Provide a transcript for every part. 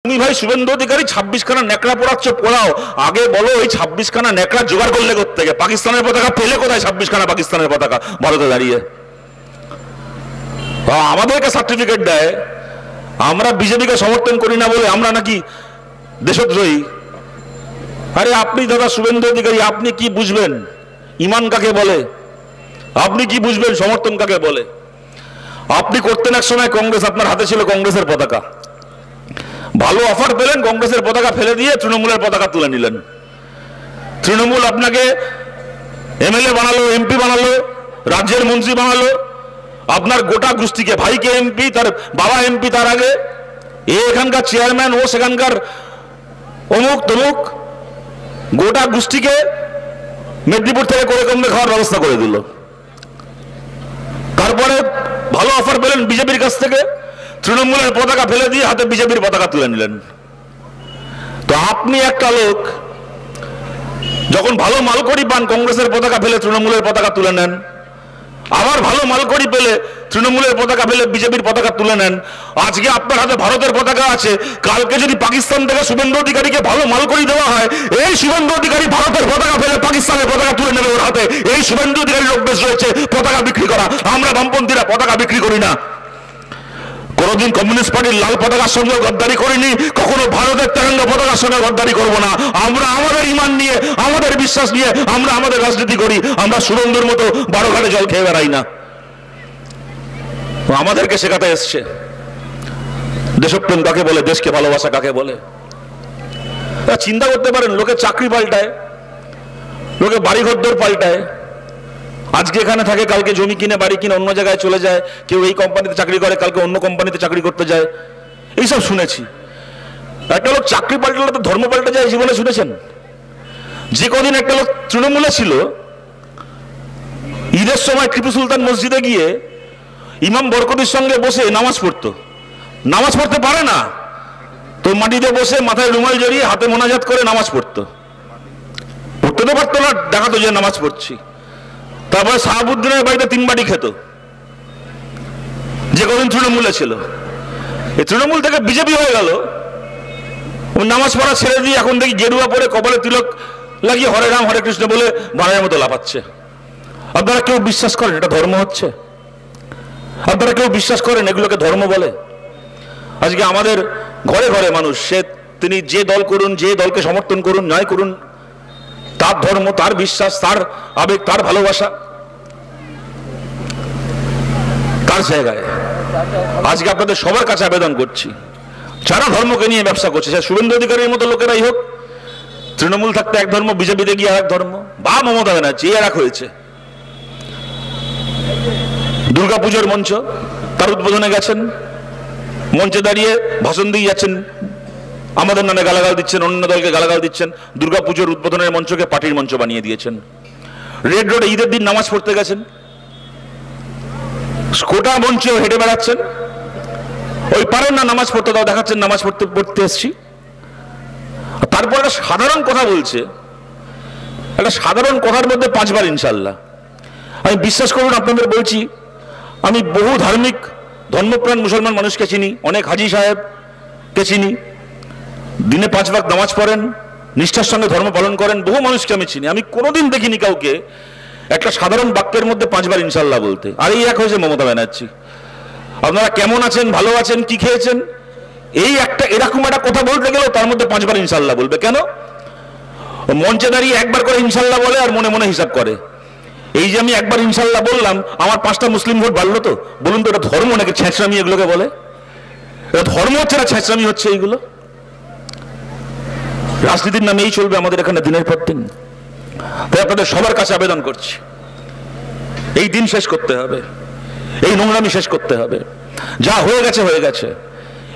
তুমি ভাই শুভেন্দু অধিকারী 26খানা ন্যাকড়া পোড়াচ্ছ, পোড়াও, আগে বলো ওই 26খানা ন্যাকড়া জোগাড় করলে কোত্থেকে? পাকিস্তানের পতাকা পেলে কোথায়? 26খানা পাকিস্তানের পতাকা ভারতে দাঁড়িয়ে আমাদেরকে সার্টিফিকেট দেয় আমরা বিজেপিকে সমর্থন করি না বলে আমরা নাকি দেশদ্রোহী। আরে আপনি দাদা শুভেন্দু অধিকারী, আপনি কি বুঝবেন ইমান কাকে বলে? আপনি কি বুঝবেন সমর্থন কাকে বলে? আপনি করতেন এক সময় কংগ্রেস, আপনার হাতে ছিল কংগ্রেসের পতাকা, ভালো অফার পেলেন, কংগ্রেসের পতাকা ফেলে দিয়ে তৃণমূলের পতাকা তুলে নিলেন। তৃণমূল আপনাকে এমএলএ বানালো, এমপি বানালো, রাজ্যের মন্ত্রী বানালো, আপনার গোটা গোষ্ঠীকে, ভাইকে এমপি, তার বাবা এমপি, তার আগে এখানকার চেয়ারম্যান, ও সেখানকার অমুক তমুক, গোটা গোষ্ঠীকে মেদিনীপুর থেকে করে কমবে খাওয়ার ব্যবস্থা করে দিল। তারপরে ভালো অফার পেলেন বিজেপির কাছ থেকে, তৃণমূলের পতাকা ফেলে দিয়ে হাতে বিজেপির পতাকা তুলে নিলেন। তো আপনি একটা লোক যখন ভালো মালকড়ি পান কংগ্রেসের পতাকা ফেলে তৃণমূলের পতাকা তুলে নেন, আবার ভালো মালকড়ি পেলে তৃণমূলের পতাকা ফেলে বিজেপির পতাকা তুলে নেন। আজকে আপনার হাতে ভারতের পতাকা আছে, কালকে যদি পাকিস্তান থেকে শুভেন্দু অধিকারীকে ভালো মালকড়ি দেওয়া হয়, এই শুভেন্দু অধিকারী ভারতের পতাকা ফেলে পাকিস্তানের পতাকা তুলে নেবে ওর হাতে। এই শুভেন্দু অধিকারীর অভ্যেস রয়েছে পতাকা বিক্রি করা। আমরা বামপন্থীরা পতাকা বিক্রি করি না, কোনদিন কমিউনিস্ট পার্টির লাল পতাকার সঙ্গে গদ্দারি করিনি, কখনো ভারতের তেরঙ্গা পতাকার সঙ্গে গদ্দারি করব না। আমরা আমাদের ইমান নিয়ে, আমাদের বিশ্বাস নিয়ে আমরা আমাদের রাজনীতি করি। আমরা সুরঙ্গের মতো 12 ঘাটে জল খেয়ে বেড়াই না। আমাদেরকে শেখাতে এসছে দেশপ্রেম কাকে বলে, দেশকে ভালোবাসা কাকে বলে। চিন্তা করতে পারেন, লোকে চাকরি পাল্টায়, লোকে বাড়ি ঘরদোর পাল্টায়, আজকে এখানে থাকে, কালকে জমি কিনে বাড়ি কিনে অন্য জায়গায় চলে যায়, কেউ এই কোম্পানিতে চাকরি করে, কালকে অন্য কোম্পানিতে চাকরি করতে যায়, এইসব শুনেছি। একটা লোক চাকরি পাল্টালে তো ধর্ম পাল্টে যায়, জীবনে শুনেছেন? যে কদিন একটা লোক তৃণমূলে ছিল, ঈদের সময় টিপু সুলতান মসজিদে গিয়ে ইমাম বরকতির সঙ্গে বসে নামাজ পড়তো। নামাজ পড়তে পারে না তো মাটিতে বসে মাথায় রুমাল জড়িয়ে হাতে মোনাজাত করে নামাজ পড়তো। পড়তে তো পারতো না, দেখাতো যে নামাজ পড়ছি। তারপরে শাহাবুদ্দিনের বাড়িতে 3 বাটি খেত, যে কদিন তৃণমূলে ছিল। এই তৃণমূল থেকে বিজেপি হয়ে গেল, ও নামাজ পড়া ছেড়ে দিয়ে এখন দেখি গেরুয়া পরে কপালে তিলক লাগিয়ে হরে রাম হরে কৃষ্ণ বলে বাড়ার মতো লাফাচ্ছে। আপনারা কেউ বিশ্বাস করেন এটা ধর্ম হচ্ছে? আপনারা কেউ বিশ্বাস করেন এগুলোকে ধর্ম বলে? আজকে আমাদের ঘরে ঘরে মানুষ, তিনি যে দল করুন, যে দলকে সমর্থন করুন, ন্যায় করুন, তার ধর্ম, তার বিশ্বাস, তার আবেগ, তার ভালোবাসা, তার জায়গায়। আজকে আপনাদের সবার কাছে আবেদন করছি, যারা ধর্মকে নিয়ে ব্যবসা করছে, সে শুভেন্দু অধিকারীর মতো লোকেরাই হোক, তৃণমূল থাকতে এক ধর্ম, বিজেপিতে গিয়ে আর এক ধর্ম, বা মমতা ব্যানার্জি এর এক হয়েছে। দুর্গাপুজোর মঞ্চ, তার উদ্বোধনে গেছেন, মঞ্চে দাঁড়িয়ে ভাষণ দিয়ে যাচ্ছেন, আমাদের নামে গালাগাল দিচ্ছেন, অন্য দলকে গালাগাল দিচ্ছেন। দুর্গাপুজোর উদ্বোধনের মঞ্চকে পার্টির মঞ্চ বানিয়ে দিয়েছেন। রেড রোডে ঈদের দিন নামাজ পড়তে গেছেন, গোটা মঞ্চে হেঁটে বেড়াচ্ছেন। ওই পারেন না নামাজ পড়তে, দাও দেখাচ্ছেন নামাজ পড়তে এসছি। তারপর একটা সাধারণ কথা বলছে, একটা সাধারণ কথার মধ্যে 5 বার ইনশাল্লাহ। আমি বিশ্বাস করুন, আপনাদের বলছি, আমি বহু ধার্মিক ধর্মপ্রাণ মুসলমান মানুষকে চিনি, অনেক হাজি সাহেবকে চিনি, দিনে 5 ওয়াক্ত নামাজ পড়েন, নিষ্ঠার সঙ্গে ধর্ম পালন করেন, বহু মানুষকে আমি চিনি। আমি কোনোদিন দেখিনি কাউকে একটা সাধারণ বাক্যের মধ্যে 5 বার ইনশাল্লাহ বলতে। আর এই এক হয়েছে মমতা ব্যানার্জি। আপনারা কেমন আছেন, ভালো আছেন, কি খেয়েছেন, এই একটা এরকম একটা কথা বলতে গেলেও তার মধ্যে 5 বার ইনশাল্লাহ বলবে। কেন? মঞ্চে দাঁড়িয়ে একবার করে ইনশাল্লাহ বলে আর মনে মনে হিসাব করে। এই যে আমি একবার ইনশাল্লাহ বললাম, আমার 5টা মুসলিম ভোট বাড়লো। তো বলুন তো, এটা ধর্ম নাকি ছেঁচড়ামি? এগুলোকে বলে এটা ধর্ম হচ্ছে না ছেঁচড়ামি হচ্ছে? এইগুলো রাজনীতির নামে এই চলবে আমাদের এখানে দিনের পর দিন। তাই আপনাদের সবার কাছে আবেদন করছি, এই দিন শেষ করতে হবে, এই নোংরামি শেষ করতে হবে। যা হয়ে গেছে হয়ে গেছে,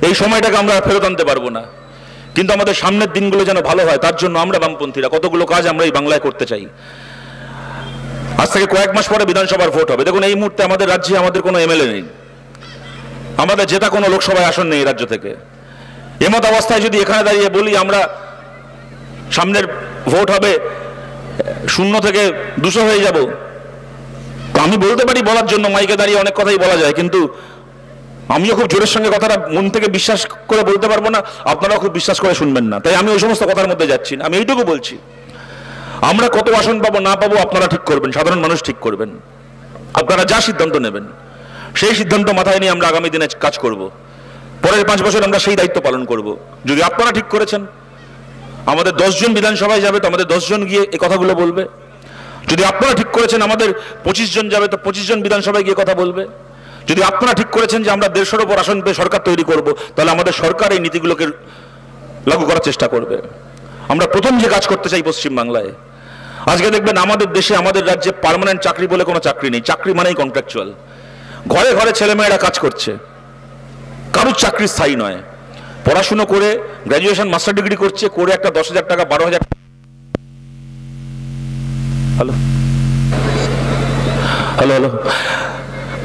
এই সময়টাকে আমরা ফেরত আনতে পারবো না। কিন্তু আমাদের সামনের দিনগুলো যেন ভালো হয়, তার জন্য আমরা বামপন্থীরা কতগুলো কাজ আমরা এই বাংলায় করতে চাই। আজ থেকে কয়েক মাস পরে বিধানসভার ভোট হবে। দেখুন, এই মুহূর্তে আমাদের রাজ্যে আমাদের কোনো এমএলএ নেই, আমাদের জেতা কোনো লোকসভায় আসন নেই রাজ্য থেকে। এমত অবস্থায় যদি এখানে দাঁড়িয়ে বলি আমরা সামনের ভোট হবে 0 থেকে 200 হয়ে যাব, তো আমি বলতে পারি বলার জন্য, মাইকে দাঁড়িয়ে অনেক কথাই বলা যায়, কিন্তু আমিও খুব জোরের সঙ্গে কথাটা মন থেকে বিশ্বাস করে বলতে পারবো না, আপনারাও খুব বিশ্বাস করে শুনবেন না, তাই আমি ওই সমস্ত কথার মধ্যে যাচ্ছি না। আমি এইটুকু বলছি, আমরা কত আসন পাবো না পাবো আপনারা ঠিক করবেন, সাধারণ মানুষ ঠিক করবেন। আপনারা যা সিদ্ধান্ত নেবেন সেই সিদ্ধান্ত মাথায় নিয়ে আমরা আগামী দিনে কাজ করব। পরের 5 বছর আমরা সেই দায়িত্ব পালন করব। যদি আপনারা ঠিক করেছেন আমাদের 10 জন বিধানসভায় যাবে, তো আমাদের 10 জন গিয়ে এই কথাগুলো বলবে। যদি আপনারা ঠিক করেছেন আমাদের 25 জন যাবে, তো 25 জন বিধানসভায় গিয়ে কথা বলবে। যদি আপনারা ঠিক করেছেন যে আমরা 150-এর উপর আসন পেয়ে সরকার তৈরি করব, তাহলে আমাদের সরকার এই নীতিগুলোকে লাগু করার চেষ্টা করবে। আমরা প্রথম যে কাজ করতে চাই পশ্চিমবাংলায়, আজকে দেখবেন আমাদের দেশে, আমাদের রাজ্যে পার্মানেন্ট চাকরি বলে কোনো চাকরি নেই। চাকরি মানেই কন্ট্রাকচুয়াল। ঘরে ঘরে ছেলেমেয়েরা কাজ করছে, কারোর চাকরি স্থায়ী নয়। পড়াশুনো করে গ্র্যাজুয়েশন মাস্টার ডিগ্রি করছে, করে একটা 10,000 টাকা 12,000, হ্যালো হ্যালো হ্যালো,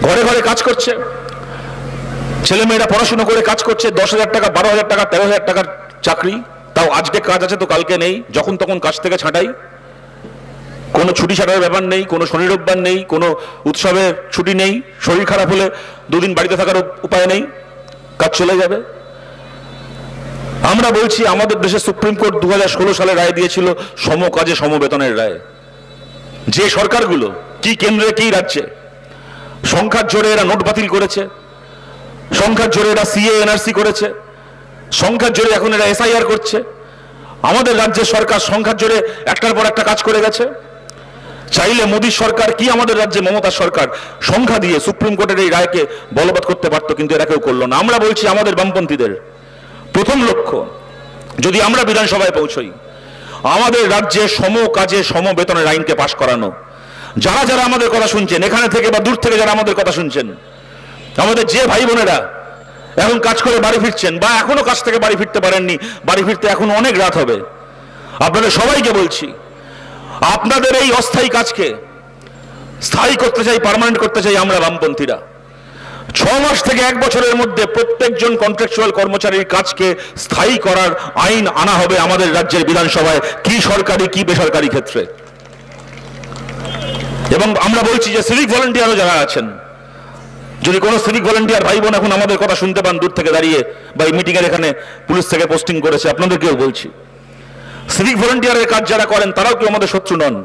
ঘরে ঘরে কাজ করছে, ছেলেমেয়েরা পড়াশুনো করে কাজ করছে, 10,000 টাকা 12,000 টাকা 13,000 টাকার চাকরি। তাও আজকে কাজ আছে তো কালকে নেই, যখন তখন কাজ থেকে ছাঁটাই, কোনো ছুটি ছাটার ব্যাপার নেই, কোনো শনি রোববার নেই, কোনো উৎসবের ছুটি নেই। শরীর খারাপ হলে 2 দিন বাড়িতে থাকার উপায় নেই, কাজ চলে যাবে। আমরা বলছি আমাদের দেশে সুপ্রিম কোর্ট 2016 সালে রায় দিয়েছিল সম কাজে সম বেতনের রায়। যে সরকারগুলো, কি কেন্দ্রে কি রাজ্যে, সংখ্যার জোরে এরা নোট বাতিল করেছে, সংখ্যার জোরে এরা সিএ এনআরসি করেছে, সংখ্যার জোরে এখন এরা এসআইআর করছে। আমাদের রাজ্যের সরকার সংখ্যার জোরে একটার পর একটা কাজ করে গেছে। চাইলে মোদী সরকার কি আমাদের রাজ্যে মমতা সরকার সংখ্যা দিয়ে সুপ্রিম কোর্টের এই রায়কে বলবৎ করতে পারতো, কিন্তু এরা কেউ করলো না। আমরা বলছি আমাদের বামপন্থীদের প্রথম লক্ষ্য, যদি আমরা বিধানসভায় পৌঁছই, আমাদের রাজ্যে সম কাজে সম বেতনের আইনকে পাশ করানো। যারা যারা আমাদের কথা শুনছেন, এখানে থেকে বা দূর থেকে যারা আমাদের কথা শুনছেন, আমাদের যে ভাই বোনেরা এখন কাজ করে বাড়ি ফিরছেন বা এখনো কাজ থেকে বাড়ি ফিরতে পারেননি, বাড়ি ফিরতে এখন অনেক রাত হবে, আপনাদের সবাইকে বলছি, আপনাদের এই অস্থায়ী কাজকে স্থায়ী করতে চাই, পার্মানেন্ট করতে চাই আমরা বামপন্থীরা। 6 মাস থেকে 1 বছরের মধ্যে প্রত্যেকজন কন্ট্রাকচুয়াল কর্মচারীর কাজকে স্থায়ী করার আইন আনা হবে আমাদের রাজ্যের বিধানসভায়, কি সরকারি কি বেসরকারি ক্ষেত্রে। এবং আমরা বলছি যে সিভিক ভলান্টিয়ারও যারা আছেন, যদি কোনো সিভিক ভলান্টিয়ার ভাই বোন এখন আমাদের কথা শুনতে পান দূর থেকে দাঁড়িয়ে, বা এই মিটিং এর এখানে পুলিশ থেকে পোস্টিং করেছে, আপনাদেরকেও বলছি, সিভিক ভলান্টিয়ারের কাজ যারা করেন তারাও কেউ আমাদের শত্রু নন।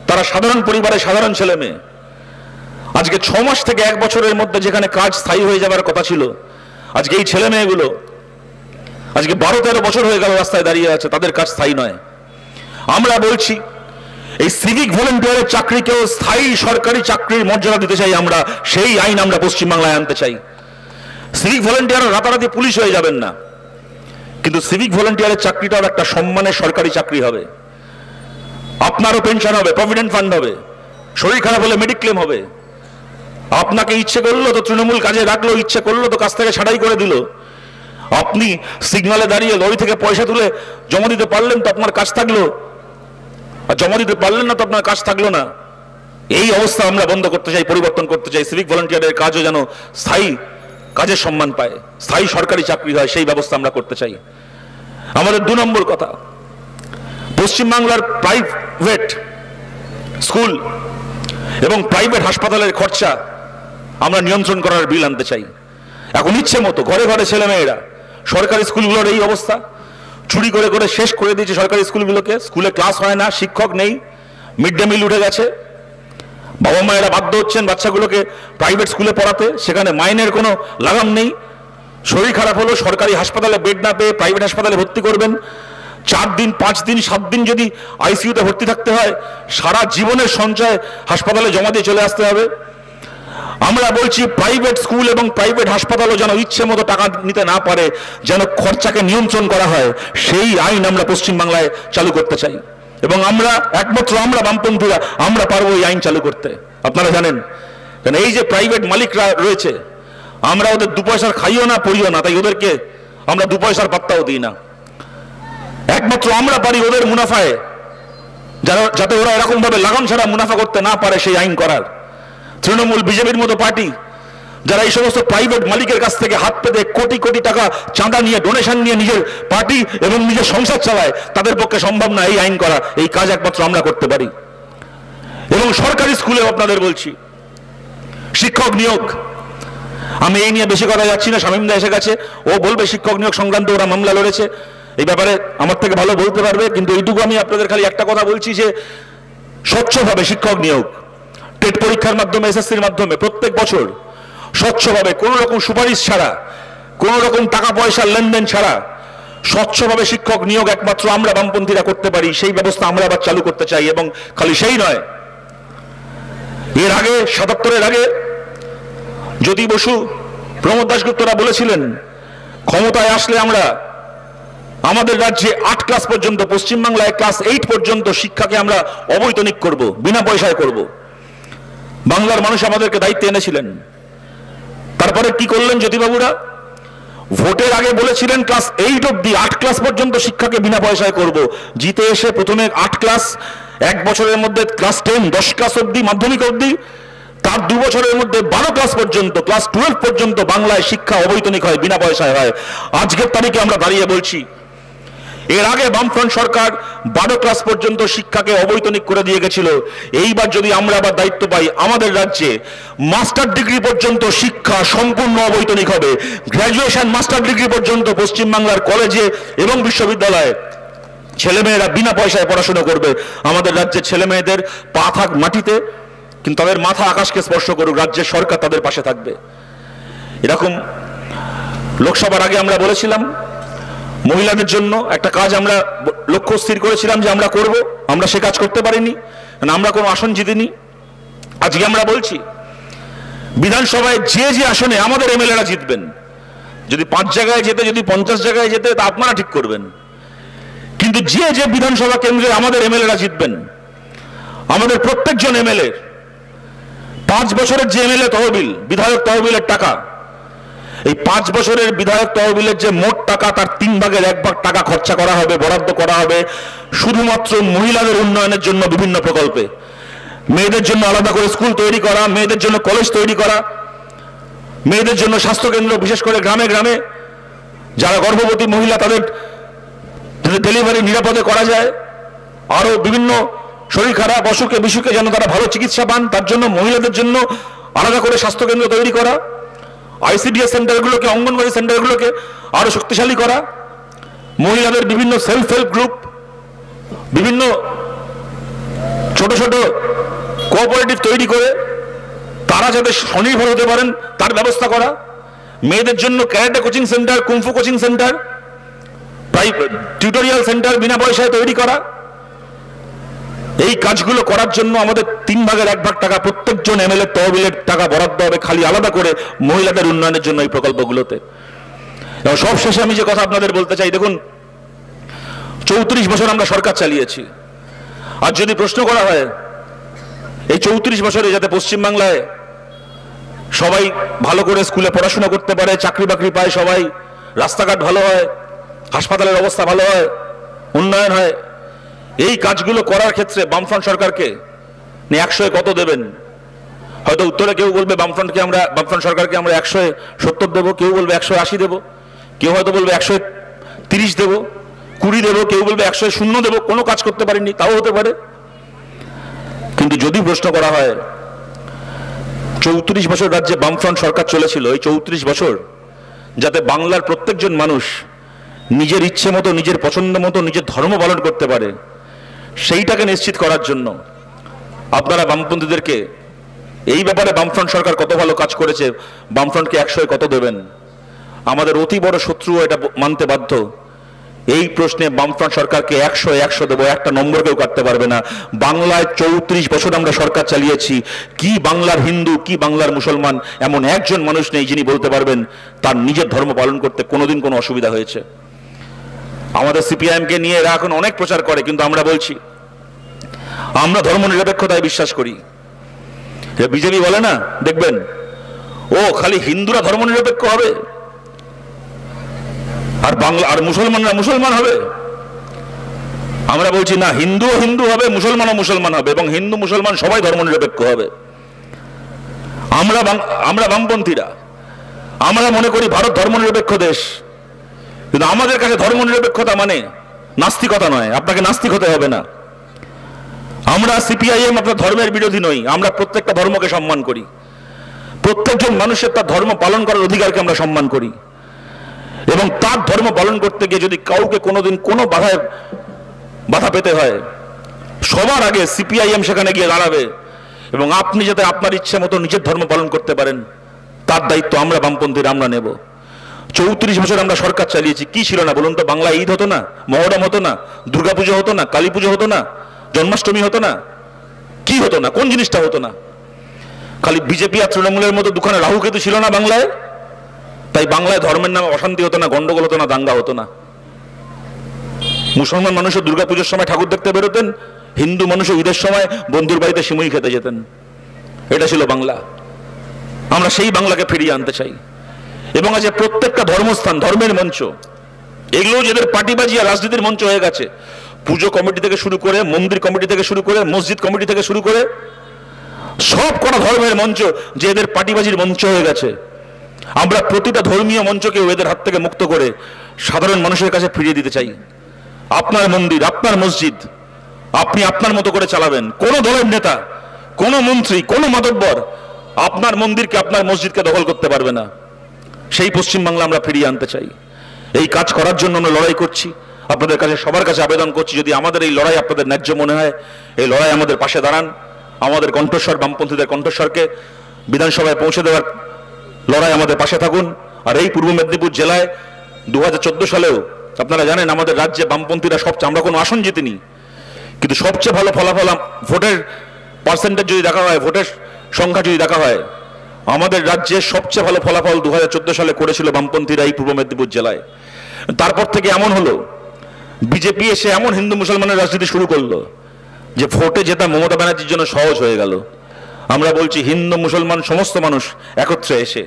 তারা সাধারণ পরিবারের সাধারণ ছেলে মেয়ে। আজকে 6 মাস থেকে 1 বছরের মধ্যে যেখানে কাজ স্থায়ী হয়ে যাবার কথা ছিল, আজকে এই ছেলে মেয়েগুলো আজকে 12-13 বছর হয়ে গেল রাস্তায় দাঁড়িয়ে আছে, তাদের কাজ স্থায়ী নয়। আমরা বলছি এই সিভিক ভলান্টিয়ারের চাকরিকেও স্থায়ী সরকারি চাকরির মর্যাদা দিতে চাই আমরা, সেই আইন আমরা পশ্চিমবাংলায় আনতে চাই। সিভিক ভলান্টিয়ার রাতারাতি পুলিশ হয়ে যাবেন না, কিন্তু সিভিক ভলান্টিয়ারের চাকরিটাও একটা সম্মানের সরকারি চাকরি হবে। আপনারও পেনশন হবে, প্রভিডেন্ট ফান্ড হবে, শরীর খারাপ হলে মেডিক্লেম হবে। আপনাকে ইচ্ছে করলো তো তৃণমূল কাজে রাখলো, ইচ্ছে করলো তো কাজ থেকে ছাড়াই করে দিল। আপনি সিগনালে দাঁড়িয়ে লরি থেকে পয়সা তুলে জমা দিতে পারলেন তো আপনার কাজ থাকলো, আর জমা দিতে পারলেন না তো আপনার কাজ থাকলো না। এই অবস্থা আমরা বন্ধ করতে চাই, পরিবর্তন করতে চাই। সিভিক ভলান্টিয়ারের কাজও যেন স্থায়ী কাজের সম্মান পায়, স্থায়ী সরকারি চাকরি হয়, সেই ব্যবস্থা আমরা করতে চাই। আমাদের 2 নম্বর কথা, পশ্চিমবাংলার প্রাইভেট স্কুল এবং প্রাইভেট হাসপাতালের খরচা আমরা নিয়ন্ত্রণ করার বিল আনতে চাই। এখন ইচ্ছে মতো ঘরে ঘরে ছেলে মেয়েরা, সরকারি স্কুলগুলোর এই অবস্থা, চুরি করে করে শেষ করে দিয়েছে সরকারি স্কুলগুলোকে। স্কুলে ক্লাস হয় না, শিক্ষক নেই, মিড ডে মিল উঠে গেছে। বাবা মায়েরা বাধ্য হচ্ছেন বাচ্চাগুলোকে প্রাইভেট স্কুলে পড়াতে, সেখানে মাইনের কোনো লাগাম নেই। শরীর খারাপ হলো সরকারি হাসপাতালে বেড না পেয়ে প্রাইভেট হাসপাতালে ভর্তি করবেন। 4 দিন 5 দিন 7 দিন যদি আইসিইউতে ভর্তি থাকতে হয়, সারা জীবনের সঞ্চয় হাসপাতালে জমা দিয়ে চলে আসতে হবে। আমরা বলছি প্রাইভেট স্কুল এবং প্রাইভেট হাসপাতালও যেন ইচ্ছে মতো টাকা নিতে না পারে, যেন খরচাকে নিয়ন্ত্রণ করা হয়, সেই আইন আমরা পশ্চিমবাংলায় চালু করতে চাই। এবং আমরা একমাত্র আমরা বামপন্থীরা আমরা পারবো এই আইন চালু করতে। আপনারা জানেন, কারণ এই যে প্রাইভেট মালিকরা রয়েছে, আমরা ওদের 2 পয়সার খাইও না পড়িও না, তাই ওদেরকে আমরা 2 পয়সার পাত্তাও দিই না। একমাত্র আমরা পারি ওদের মুনাফায়, যাতে ওরা এরকম ভাবে লাগাম ছাড়া মুনাফা করতে না পারে, সেই আইন করার। তৃণমূল বিজেপির মতো পার্টি যারা এই সমস্ত প্রাইভেট মালিকের কাছ থেকে হাত পেতে কোটি কোটি টাকা চাঁদা নিয়ে, ডোনেশন নিয়ে নিজের পার্টি এবং নিজের সংসার চালায়, তাদের পক্ষে সম্ভব না এই আইন করা। এই কাজ একমাত্র আমরা করতে পারি। এবং সরকারি স্কুলে আপনাদের বলছি, শিক্ষক নিয়োগ, আমি এই নিয়ে বেশি কথা যাচ্ছি না, শামীমদা এসে গেছে, ও বলবে শিক্ষক নিয়োগ সংক্রান্ত ওরা মামলা লড়েছে, এই ব্যাপারে আমার থেকে ভালো বলতে পারবে। কিন্তু এইটুকু আমি আপনাদের খালি একটা কথা বলছি যে স্বচ্ছভাবে শিক্ষক নিয়োগ, টেট পরীক্ষার মাধ্যমে, এসএসসির মাধ্যমে প্রত্যেক বছর স্বচ্ছভাবে, কোনো রকম সুপারিশ ছাড়া, কোনো রকম টাকা পয়সার লেনদেন ছাড়া স্বচ্ছভাবে শিক্ষক নিয়োগ একমাত্র আমরা বামপন্থীরা করতে পারি, সেই ব্যবস্থা আমরা আবার চালু করতে চাই। এবং খালি সেই নয়, এর আগে ৭৭-এর আগে জ্যোতি বসু, প্রমোদ দাশগুপ্তরা বলেছিলেন ক্ষমতায় আসলে আমরা আমাদের রাজ্যে 8 ক্লাস পর্যন্ত, পশ্চিমবাংলায় ক্লাস 8 পর্যন্ত শিক্ষাকে আমরা অবৈতনিক করব, বিনা পয়সায় করব। বাংলার মানুষ আমাদেরকে দায়িত্ব এনেছিলেন। তারপরে কি করলেন জ্যোতিবাবুরা? ভোটের আগে বলেছিলেন ক্লাস 8 অব্দি, 8 ক্লাস পর্যন্ত শিক্ষাকে বিনা পয়সায় করব। জিতে এসে প্রথমে 8 ক্লাস, 1 বছরের মধ্যে ক্লাস 10, 10 ক্লাস অব্দি, মাধ্যমিক অব্দি, তার 2 বছরের মধ্যে 12 ক্লাস পর্যন্ত, ক্লাস 12 পর্যন্ত বাংলায় শিক্ষা অবৈতনিক হয়, বিনা পয়সায় হয়। আজকের তারিখে আমরা দাঁড়িয়ে বলছি, এর আগে বামফ্রন্ট সরকার 12 ক্লাস পর্যন্ত শিক্ষাকে অবৈতনিক করে দিয়ে গেছিল। এইবার যদি আমরা আবার দায়িত্ব পাই, আমাদের রাজ্যে মাস্টার ডিগ্রি পর্যন্ত শিক্ষা সম্পূর্ণ অবৈতনিক হবে। গ্র্যাজুয়েশন, মাস্টার ডিগ্রি পর্যন্ত পশ্চিমবাংলার কলেজে এবং বিশ্ববিদ্যালয়ে ছেলেমেয়েরা বিনা পয়সায় পড়াশোনা করবে। আমাদের রাজ্যের ছেলেমেয়েদের পা থাক মাটিতে, কিন্তু তাদের মাথা আকাশকে স্পর্শ করুক, রাজ্যের সরকার তাদের পাশে থাকবে। এরকম লোকসভার আগে আমরা বলেছিলাম মহিলাদের জন্য একটা কাজ আমরা লক্ষ্য স্থির করেছিলাম যে আমরা করব, আমরা সে কাজ করতে পারিনি, আমরা কোনো আসন জিতিনি। আজকে আমরা বলছি বিধানসভায় যে যে আসনে আমাদের এমএলএরা জিতবেন, যদি 5 জায়গায় যেতে, যদি 50 জায়গায় যেতে, তা আপনারা ঠিক করবেন। কিন্তু যে যে বিধানসভা কেন্দ্রে আমাদের এমএলএরা জিতবেন, আমাদের প্রত্যেকজন এমএলএ 5 বছরের যে এমএলএ তহবিল, বিধায়ক তহবিলের টাকা, এই 5 বছরের বিধায়ক তহবিলের যে মোট টাকা, তার 3 ভাগের 1 ভাগ টাকা খরচা করা হবে, বরাদ্দ করা হবে শুধুমাত্র মহিলাদের উন্নয়নের জন্য বিভিন্ন প্রকল্পে। মেয়েদের জন্য আলাদা করে স্কুল তৈরি করা, মেয়েদের জন্য কলেজ তৈরি করা, মেয়েদের জন্য স্বাস্থ্যকেন্দ্র, বিশেষ করে গ্রামে গ্রামে যারা গর্ভবতী মহিলা তাদের ডেলিভারি নিরাপদে করা যায়, আরো বিভিন্ন শরীর খারাপ, অসুখে বিসুখে যেন তারা ভালো চিকিৎসা পান, তার জন্য মহিলাদের জন্য আলাদা করে স্বাস্থ্যকেন্দ্র তৈরি করা, আইসিডিএস সেন্টারগুলোকে, অঙ্গনওয়াড়ি সেন্টারগুলোকে আরো শক্তিশালী করা, মহিলাদের বিভিন্ন সেলফ হেল্প গ্রুপ, বিভিন্ন ছোট ছোট কোঅপারেটিভ তৈরি করে তারা যাতে স্বনির্ভর হতে পারেন তার ব্যবস্থা করা, মেয়েদের জন্য karate coaching centre, kung fu coaching centre, tutorial centre বিনা পয়সায় তৈরি করা। এই কাজগুলো করার জন্য আমাদের 3 ভাগের 1 ভাগ টাকা প্রত্যেকজন এমএলএ তহবিলের টাকা বরাদ্দ হবে খালি আলাদা করে মহিলাদের উন্নয়নের জন্য এই প্রকল্পগুলোতে। এবং সবশেষে আমি যে কথা আপনাদের বলতে চাই, দেখুন 34 বছর আমরা সরকার চালিয়েছি। আর যদি প্রশ্ন করা হয় এই 34 বছরে যাতে পশ্চিমবাংলায় সবাই ভালো করে স্কুলে পড়াশোনা করতে পারে, চাকরি বাকরি পায়, সবাই রাস্তাঘাট ভালো হয়, হাসপাতালের অবস্থা ভালো হয়, উন্নয়ন হয়, এই কাজগুলো করার ক্ষেত্রে বামফ্রন্ট সরকারকে 100-এ কত দেবেন? হয়তো উত্তরে কেউ বলবে বামফ্রন্ট সরকারকে আমরা 170 দেবো, কেউ বলবে 180 দেবো, কেউ হয়তো বলবে 130 দেবো, 20 দেবো, কেউ বলবে 100 দেবো, কোনো কাজ করতে পারিনি, তাও হতে পারে। কিন্তু যদি প্রশ্ন করা হয় 34 বছর রাজ্যে বামফ্রন্ট সরকার চলেছিল, এই 34 বছর যাতে বাংলার প্রত্যেকজন মানুষ নিজের ইচ্ছে মতো, নিজের পছন্দ মতো নিজের ধর্ম পালন করতে পারে, সেইটাকে নিশ্চিত করার জন্য আপনারা বামপন্থীদেরকে এই ব্যাপারে বামফ্রন্ট সরকার কত ভালো কাজ করেছে, বামফ্রন্টকে 100-এ কত দেবেন? আমাদের অতি বড় শত্রু এটা মানতে বাধ্য। এই প্রশ্নে বামফ্রন্ট সরকারকে 100-এ 100 দেবো, একটা নম্বর কেউ কাটতে পারবে না। বাংলায় 34 বছর আমরা সরকার চালিয়েছি, কি বাংলার হিন্দু, কি বাংলার মুসলমান এমন একজন মানুষ নেই যিনি বলতে পারবেন তার নিজের ধর্ম পালন করতে কোনোদিন কোনো অসুবিধা হয়েছে। আমাদের সিপিআইএমকে নিয়ে এরা এখন অনেক প্রচার করে, কিন্তু আমরা বলছি আমরা ধর্মনিরপেক্ষতায় বিশ্বাস করি। বিজেপি বলে না, দেখবেন ও খালি হিন্দুরা ধর্মনিরপেক্ষ হবে আর আর মুসলমানরা মুসলমান হবে। আমরা বলছি না, হিন্দুও হিন্দু হবে, মুসলমানও মুসলমান হবে, এবং হিন্দু মুসলমান সবাই ধর্মনিরপেক্ষ হবে। আমরা বামপন্থীরা আমরা মনে করি ভারত ধর্মনিরপেক্ষ দেশ, কিন্তু আমাদের কাছে ধর্মনিরপেক্ষতা মানে নাস্তিকতা নয়, আপনাকে নাস্তিক হতে হবে না। আমরা সিপিআইএম আপনার ধর্মের বিরোধী নই, আমরা প্রত্যেকটা ধর্মকে সম্মান করি। প্রত্যেকজন মানুষের তার ধর্ম পালন করার অধিকারকে আমরা সম্মান করি, এবং তার ধর্ম পালন করতে গিয়ে যদি কাউকে কোনোদিন কোনো বাধা পেতে হয়, সবার আগে সিপিআইএম সেখানে গিয়ে দাঁড়াবে, এবং আপনি যাতে আপনার ইচ্ছে মতো নিজের ধর্ম পালন করতে পারেন তার দায়িত্ব আমরা বামপন্থীরা আমরা নেব। 34 বছর আমরা সরকার চালিয়েছি, কি ছিল না বলুন তো? বাংলা ঈদ হতো না, মহরম হতো না, দুর্গাপুজো হতো না, কালী পুজো হতো না, জন্মাষ্টমী হতো না, কি হতো না? কোন জিনিসটা হতো না? খালি বিজেপি আর তৃণমূলের মতো দুখানে রাহু কেতু ছিল না বাংলায়, তাই বাংলায় ধর্মের নামে অশান্তি হতো না, গন্ডগোল হতো না, দাঙ্গা হতো না। মুসলমান মানুষের দুর্গাপুজোর সময় ঠাকুর দেখতে বেরোতেন, হিন্দু মানুষের ঈদের সময় বন্ধুর বাড়িতে সিমুই খেতে যেতেন। এটা ছিল বাংলা। আমরা সেই বাংলাকে ফিরিয়ে আনতে চাই, এবং আজ প্রত্যেকটা ধর্মস্থান, ধর্মের মঞ্চ, এগুলো যেদের পার্টিবাজি আর রাজনীতির মঞ্চ হয়ে গেছে। পুজো কমিটি থেকে শুরু করে, মন্দির কমিটি থেকে শুরু করে, মসজিদ কমিটি থেকে শুরু করে সব কটা ধর্মের মঞ্চ যে এদের পার্টিবাজির মঞ্চ হয়ে গেছে। আমরা প্রতিটা ধর্মীয় মঞ্চকে এদের হাত থেকে মুক্ত করে সাধারণ মানুষের কাছে ফিরিয়ে দিতে চাই। আপনার মন্দির, আপনার মসজিদ আপনি আপনার মতো করে চালাবেন। কোন দলের নেতা, কোন মন্ত্রী, কোন মাতব্বর আপনার মন্দিরকে, আপনার মসজিদকে দখল করতে পারবে না। সেই পশ্চিমবাংলা আমরা ফিরিয়ে আনতে চাই। এই কাজ করার জন্য আমরা লড়াই করছি। আপনাদের কাছে, সবার কাছে আবেদন করছি, যদি আমাদের এই লড়াই আপনাদের ন্যায্য মনে হয়, এই লড়াই আমাদের পাশে দাঁড়ান। আমাদের কণ্ঠস্বর, বামপন্থীদের কণ্ঠস্বরকে বিধানসভায় পৌঁছে দেওয়ার লড়াই আমাদের পাশে থাকুন। আর এই পূর্ব মেদিনীপুর জেলায় 2014 সালেও আপনারা জানেন আমাদের রাজ্যে বামপন্থীরা সবচেয়ে, আমরা কোনো আসন জিতিনি, কিন্তু সবচেয়ে ভালো ফলাফল, ভোটের পার্সেন্টেজ যদি দেখা হয়, ভোটের সংখ্যা যদি দেখা হয়, আমাদের রাজ্যে সবচেয়ে ভালো ফলাফল 2014 সালে করেছিল বামপন্থীরা এই পূর্ব মেদিনীপুর জেলায়। তারপর থেকে এমন হলো, বিজেপি এসে এমন হিন্দু মুসলমানের রাজনীতি শুরু করলো যে ভোটে জেতা মমতা ব্যানার্জির জন্য সহজ হয়ে গেল। আমরা বলছি হিন্দু মুসলমান সমস্ত মানুষ একত্রে এসে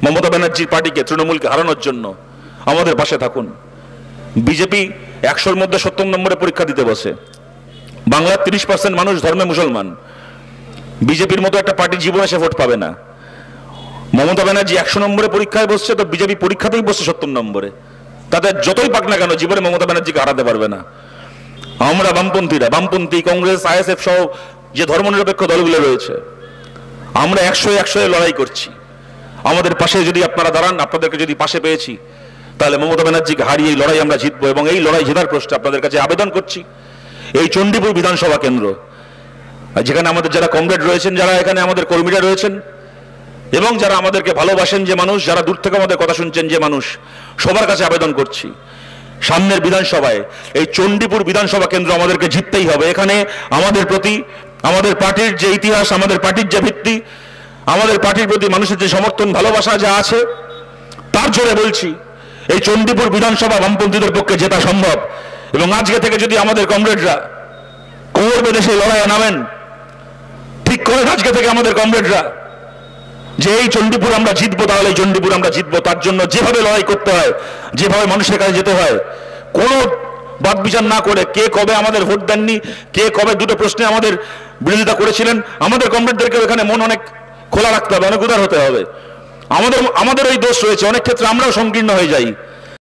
মমতা ব্যানার্জির পার্টিকে, তৃণমূলকে হারানোর জন্য আমাদের পাশে থাকুন। বিজেপি 100-র মধ্যে 70 নম্বরে পরীক্ষা দিতে বসে। বাংলার 30% মানুষ ধর্মে মুসলমান। বিজেপির মতো একটা পার্টি জীবনে সে ভোট পাবে না। মমতা ব্যানার্জি 100 নম্বরে পরীক্ষায় বসছে, তো বিজেপি পরীক্ষাতেই বসছে 70 নম্বরে। তাদের যতই পাক না কেন, জীবনে মমতা ব্যানার্জিকে হারাতে পারবে না। আমরা বামপন্থীরা, বামপন্থী, কংগ্রেস, আইএসএফ সহ যে ধর্মনিরপেক্ষ দলগুলো রয়েছে, আমরা 100-100 লড়াই করছি। আমাদের পাশে যদি আপনারা দাঁড়ান, আপনাদেরকে যদি পাশে পেয়েছি, তাহলে মমতা ব্যানার্জিকে হারিয়ে এই লড়াই আমরা জিতবো। এবং এই লড়াই জেতার প্রশ্নে আপনাদের কাছে আবেদন করছি, এই চণ্ডীপুর বিধানসভা কেন্দ্র, যেখানে আমাদের যারা কমরেড রয়েছেন, যারা এখানে আমাদের কর্মীরা রয়েছেন, এবং যারা আমাদেরকে ভালোবাসেন যে মানুষ, যারা দূর থেকে আমাদের কথা শুনছেন যে মানুষ, সবার কাছে আবেদন করছি, সামনের বিধানসভায় এই চণ্ডীপুর বিধানসভা কেন্দ্র আমাদেরকে জিততেই হবে। এখানে আমাদের প্রতি, আমাদের পার্টির যে ইতিহাস, আমাদের পার্টির যে ভিত্তি, আমাদের পার্টির প্রতি মানুষের যে সমর্থন, ভালোবাসা যা আছে, তার জোরে বলছি এই চণ্ডীপুর বিধানসভা বামপন্থীদের পক্ষে জেতা সম্ভব। এবং আজকে থেকে যদি আমাদের কমরেডরা কোমর বেঁধে সেই লড়াইয়ে নামেন, ঠিক করেন আজকে থেকে আমাদের কমরেডরা যে এই চণ্ডীপুর আমরা জিতবো, তাহলে এই চণ্ডীপুর আমরা জিতবো। তার জন্য যেভাবে লড়াই করতে হয়, যেভাবে মানুষের কাছে যেতে হয়, কোনো বাদ বিচার না করে, কে কবে আমাদের ভোট দেননি, কে কবে দুটো প্রশ্নে আমাদের বিরোধিতা করেছিলেন, আমাদের কমরেডদেরকে এখানে মন অনেক খোলা রাখতে হবে, অনেক উদার হতে হবে। আমাদের ওই দোষ রয়েছে, অনেক ক্ষেত্রে আমরাও সংকীর্ণ হয়ে যাই।